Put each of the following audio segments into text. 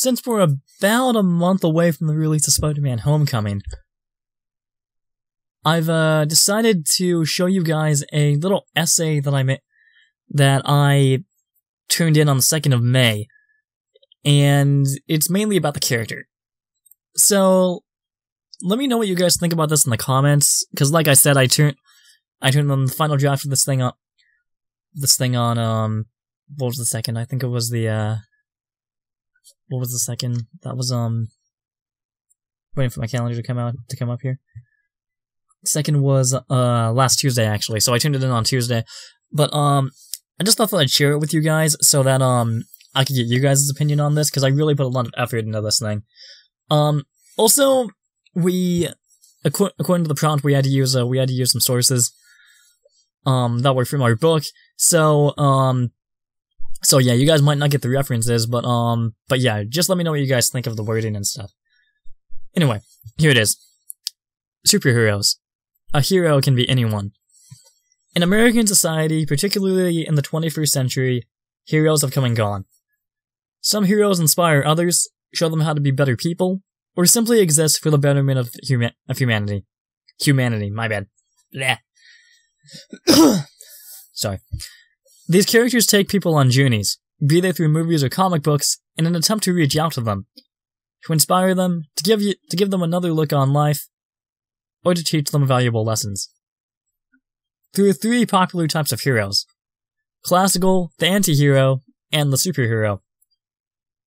since we're about a month away from the release of Spider-Man Homecoming, I've decided to show you guys a little essay that I turned in on the 2nd of May, and it's mainly about the character. So, let me know what you guys think about this in the comments, because like I said, I turned on the final draft of this thing on, what was the second? I think it was the, what was the second? That was, waiting for my calendar to come up here. Second was, last Tuesday, actually, so I turned it in on Tuesday. But, I just thought that I'd share it with you guys, so that, I could get you guys' opinion on this, because I really put a lot of effort into this thing. Also, according to the prompt, we had to use some sources, that were from our book, so yeah, you guys might not get the references, but yeah, just let me know what you guys think of the wording and stuff. Anyway, here it is. Superheroes. A hero can be anyone. In American society, particularly in the 21st century, heroes have come and gone. Some heroes inspire others, show them how to be better people, or simply exist for the betterment of humanity. Humanity, my bad. Bleh. Sorry. These characters take people on journeys, be they through movies or comic books, in an attempt to reach out to them, to inspire them, to give them another look on life, or to teach them valuable lessons. There are 3 popular types of heroes: classical, the anti-hero, and the superhero.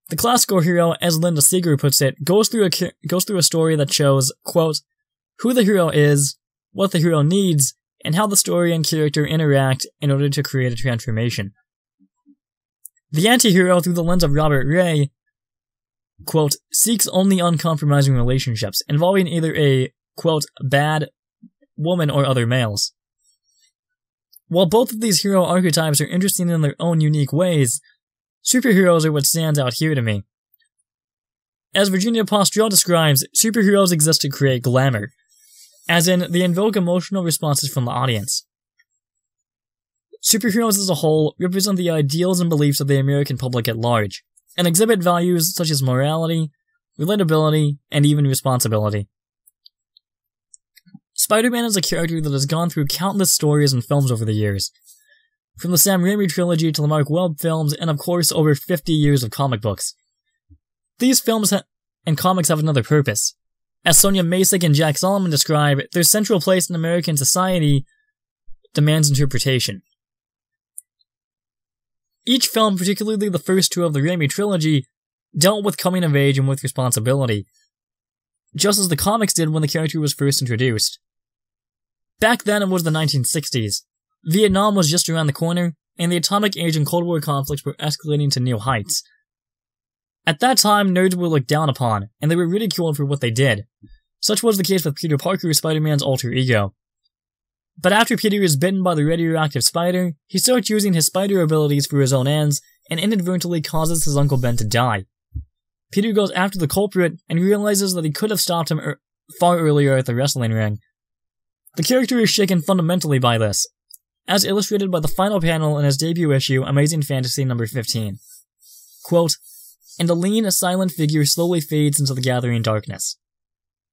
The classical hero, as Linda Seeger puts it, goes through a story that shows, quote, who the hero is, what the hero needs, and how the story and character interact in order to create a transformation. The anti-hero, through the lens of Robert Ray, quote, seeks only uncompromising relationships, involving either a, quote, bad woman or other males. While both of these hero archetypes are interesting in their own unique ways, superheroes are what stands out here to me. As Virginia Postrel describes, superheroes exist to create glamour, as in, they invoke emotional responses from the audience. Superheroes as a whole represent the ideals and beliefs of the American public at large, and exhibit values such as morality, relatability, and even responsibility. Spider-Man is a character that has gone through countless stories and films over the years, from the Sam Raimi trilogy to the Mark Webb films, and of course over 50 years of comic books. These films and comics have another purpose. As Sonia Masick and Jack Solomon describe, their central place in American society demands interpretation. Each film, particularly the first 2 of the Raimi trilogy, dealt with coming of age and with responsibility, just as the comics did when the character was first introduced. Back then it was the 1960s. Vietnam was just around the corner, and the atomic age and Cold War conflicts were escalating to new heights. At that time, nerds were looked down upon, and they were ridiculed for what they did. Such was the case with Peter Parker, Spider-Man's alter ego. But after Peter is bitten by the radioactive spider, he starts using his spider abilities for his own ends, and inadvertently causes his Uncle Ben to die. Peter goes after the culprit, and realizes that he could have stopped him far earlier at the wrestling ring. The character is shaken fundamentally by this, as illustrated by the final panel in his debut issue, Amazing Fantasy number 15. Quote, and a lean, silent figure slowly fades into the gathering darkness.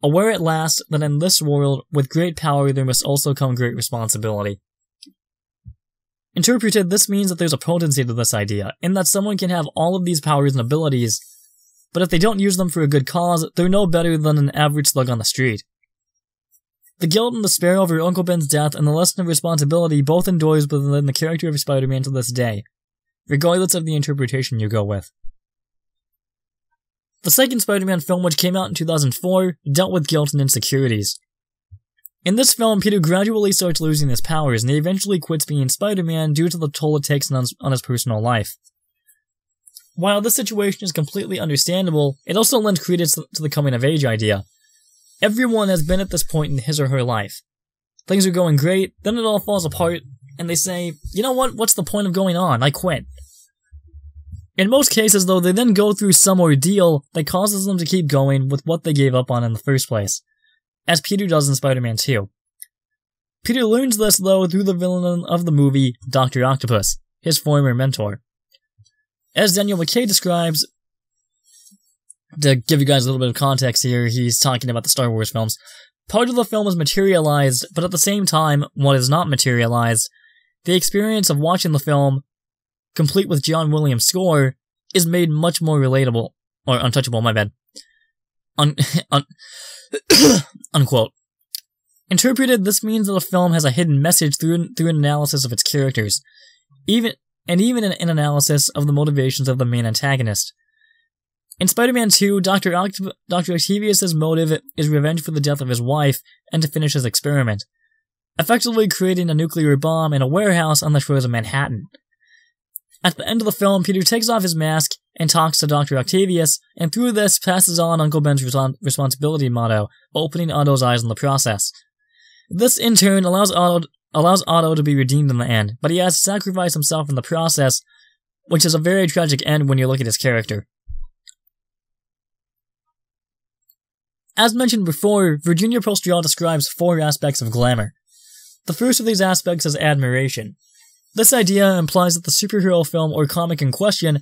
Aware at last that in this world, with great power there must also come great responsibility. Interpreted, this means that there's a potency to this idea, in that someone can have all of these powers and abilities, but if they don't use them for a good cause, they're no better than an average slug on the street. The guilt and despair over Uncle Ben's death and the lesson of responsibility both endures within the character of Spider-Man to this day, regardless of the interpretation you go with. The second Spider-Man film, which came out in 2004, dealt with guilt and insecurities. In this film, Peter gradually starts losing his powers, and he eventually quits being Spider-Man due to the toll it takes on his personal life. While this situation is completely understandable, it also lends credence to the coming-of-age idea. Everyone has been at this point in his or her life. Things are going great, then it all falls apart, and they say, you know what, what's the point of going on? I quit. In most cases, though, they then go through some ordeal that causes them to keep going with what they gave up on in the first place, as Peter does in Spider-Man 2. Peter learns this, though, through the villain of the movie, Dr. Octopus, his former mentor. As Daniel McKay describes, To give you guys a little bit of context here, he's talking about the Star Wars films. Part of the film is materialized, but at the same time, what is not materialized, the experience of watching the film, complete with John Williams' score, is made much more relatable. Or untouchable, my bad. Unquote. Interpreted, this means that the film has a hidden message through an analysis of its characters, even an analysis of the motivations of the main antagonist. In Spider-Man 2, Dr. Octavius' motive is revenge for the death of his wife and to finish his experiment, effectively creating a nuclear bomb in a warehouse on the shores of Manhattan. At the end of the film, Peter takes off his mask and talks to Dr. Octavius, and through this passes on Uncle Ben's responsibility motto, opening Otto's eyes in the process. This, in turn, allows Otto to be redeemed in the end, but he has to sacrifice himself in the process, which is a very tragic end when you look at his character. As mentioned before, Virginia Postrial describes 4 aspects of glamour. The first of these aspects is admiration. This idea implies that the superhero film or comic in question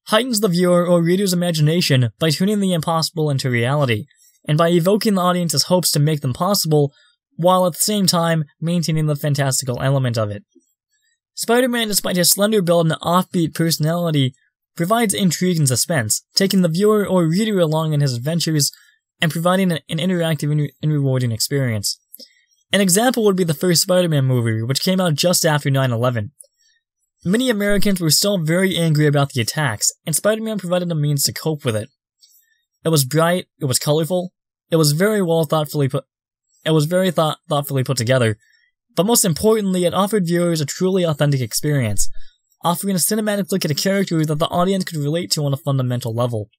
heightens the viewer or reader's imagination by turning the impossible into reality, and by evoking the audience's hopes to make them possible, while at the same time maintaining the fantastical element of it. Spider-Man, despite his slender build and offbeat personality, provides intrigue and suspense, taking the viewer or reader along in his adventures and providing an interactive and rewarding experience. An example would be the first Spider-Man movie, which came out just after 9/11. Many Americans were still very angry about the attacks, and Spider-Man provided a means to cope with it. It was bright, it was colorful, it was very thoughtfully put together, but most importantly, it offered viewers a truly authentic experience, offering a cinematic look at a character that the audience could relate to on a fundamental level.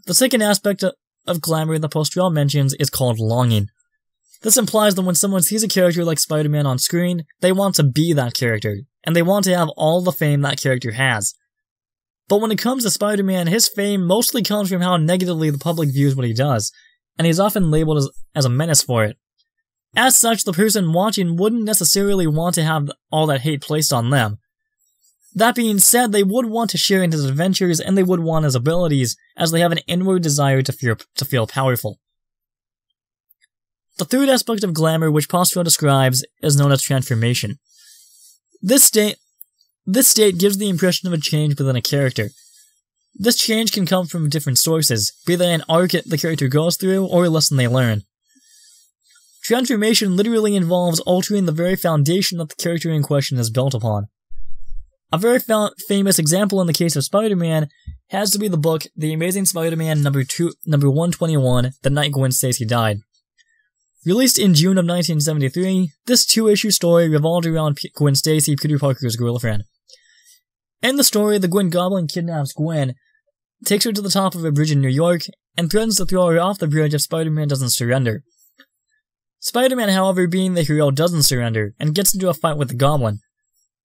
The second aspect of glamour that Postrial mentions is called longing. This implies that when someone sees a character like Spider-Man on screen, they want to be that character, and they want to have all the fame that character has. But when it comes to Spider-Man, his fame mostly comes from how negatively the public views what he does, and he's often labeled as a menace for it. As such, the person watching wouldn't necessarily want to have all that hate placed on them. That being said, they would want to share in his adventures, and they would want his abilities, as they have an inward desire to feel powerful. The third aspect of glamour which Postrial describes is known as transformation. This state gives the impression of a change within a character. This change can come from different sources, be they an arc the character goes through or a lesson they learn. Transformation literally involves altering the very foundation that the character in question is built upon. A very famous example in the case of Spider-Man has to be the book The Amazing Spider-Man number 121, The Night Gwen Stacy Died. Released in June of 1973, this 2-issue story revolved around Gwen Stacy, Peter Parker's girlfriend. In the story, the Green Goblin kidnaps Gwen, takes her to the top of a bridge in New York, and threatens to throw her off the bridge if Spider-Man doesn't surrender. Spider-Man, however, being the hero, doesn't surrender, and gets into a fight with the Goblin.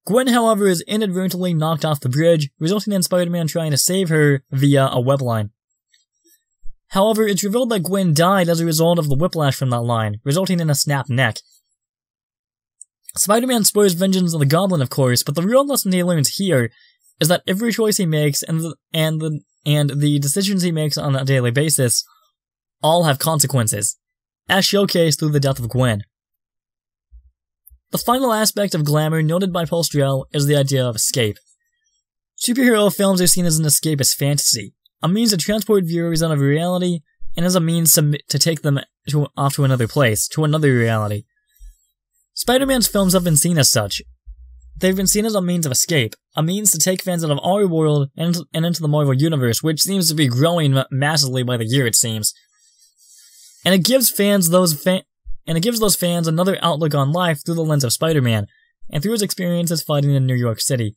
Gwen, however, is inadvertently knocked off the bridge, resulting in Spider-Man trying to save her via a web line. However, it's revealed that Gwen died as a result of the whiplash from that line, resulting in a snapped neck. Spider-Man swears vengeance on the Goblin, of course, but the real lesson he learns here is that every choice he makes and the decisions he makes on a daily basis all have consequences, as showcased through the death of Gwen. The final aspect of glamour noted by Postrial is the idea of escape. Superhero films are seen as an escapist fantasy, a means to transport viewers out of reality, and as a means to take them off to another place, to another reality. Spider-Man's films have been seen as such. They've been seen as a means of escape, a means to take fans out of our world and into the Marvel Universe, which seems to be growing massively by the year, it seems. And it gives those fans another outlook on life through the lens of Spider-Man, and through his experiences fighting in New York City.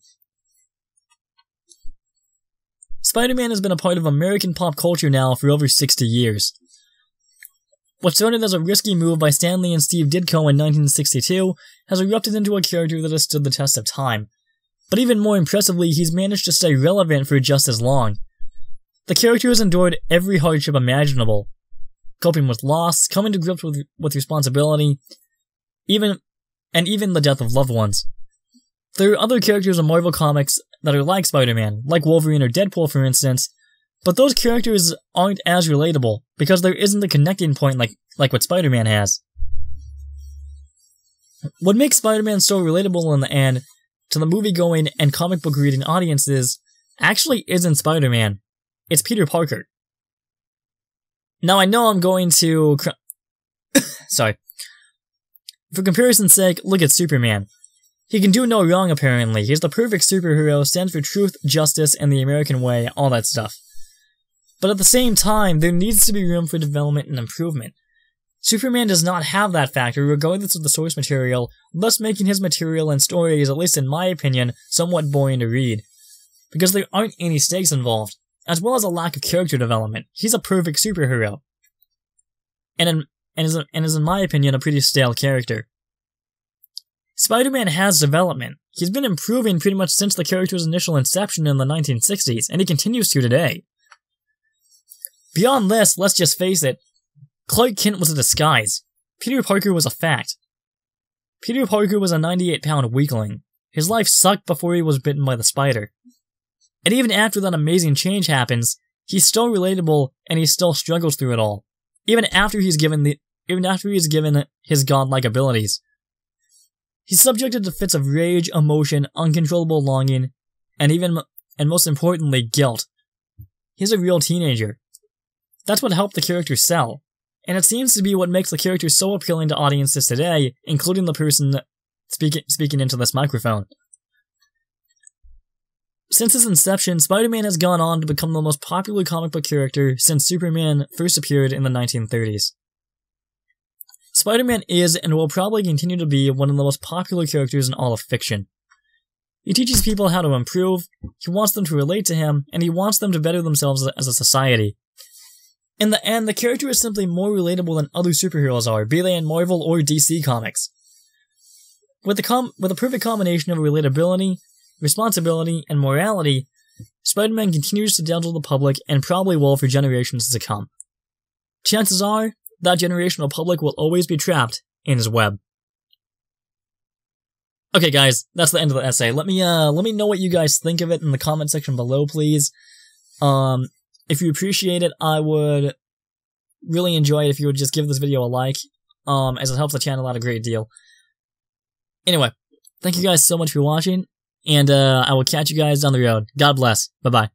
Spider-Man has been a part of American pop culture now for over 60 years. What started as a risky move by Stan Lee and Steve Ditko in 1962 has erupted into a character that has stood the test of time. But even more impressively, he's managed to stay relevant for just as long. The character has endured every hardship imaginable, coping with loss, coming to grips with responsibility, even the death of loved ones. There are other characters in Marvel Comics that are like Spider-Man, like Wolverine or Deadpool for instance, But those characters aren't as relatable, because there isn't a connecting point like what Spider-Man has. What makes Spider-Man so relatable in the end to the movie-going and comic book reading audiences actually isn't Spider-Man, it's Peter Parker. Now I know I'm going to... Sorry. For comparison's sake, look at Superman. He can do no wrong apparently, he's the perfect superhero, stands for truth, justice, and the American way, all that stuff. But at the same time, there needs to be room for development and improvement. Superman does not have that factor regardless of the source material, thus making his material and stories, at least in my opinion, somewhat boring to read. Because there aren't any stakes involved, as well as a lack of character development. He's a perfect superhero. And is in my opinion a pretty stale character. Spider-Man has development. He's been improving pretty much since the character's initial inception in the 1960s, and he continues to today. Beyond this, let's just face it, Clark Kent was a disguise. Peter Parker was a fact. Peter Parker was a 98-pound weakling. His life sucked before he was bitten by the spider. And even after that amazing change happens, he's still relatable and he still struggles through it all. Even after he's given his godlike abilities. He's subjected to fits of rage, emotion, uncontrollable longing, and most importantly, guilt. He's a real teenager. That's what helped the character sell, and it seems to be what makes the character so appealing to audiences today, including the person speaking into this microphone. Since his inception, Spider-Man has gone on to become the most popular comic book character since Superman first appeared in the 1930s. Spider-Man is and will probably continue to be one of the most popular characters in all of fiction. He teaches people how to improve, he wants them to relate to him, and he wants them to better themselves as a society. In the end, the character is simply more relatable than other superheroes are, be they in Marvel or DC comics. With a perfect combination of relatability, responsibility, and morality, Spider-Man continues to dazzle the public and probably will for generations to come. Chances are, that generational public will always be trapped in his web. Okay guys, that's the end of the essay. Let me know what you guys think of it in the comment section below, please. If you appreciate it, I would really enjoy it if you would just give this video a like, as it helps the channel out a great deal. Anyway, thank you guys so much for watching, and I will catch you guys down the road. God bless. Bye-bye.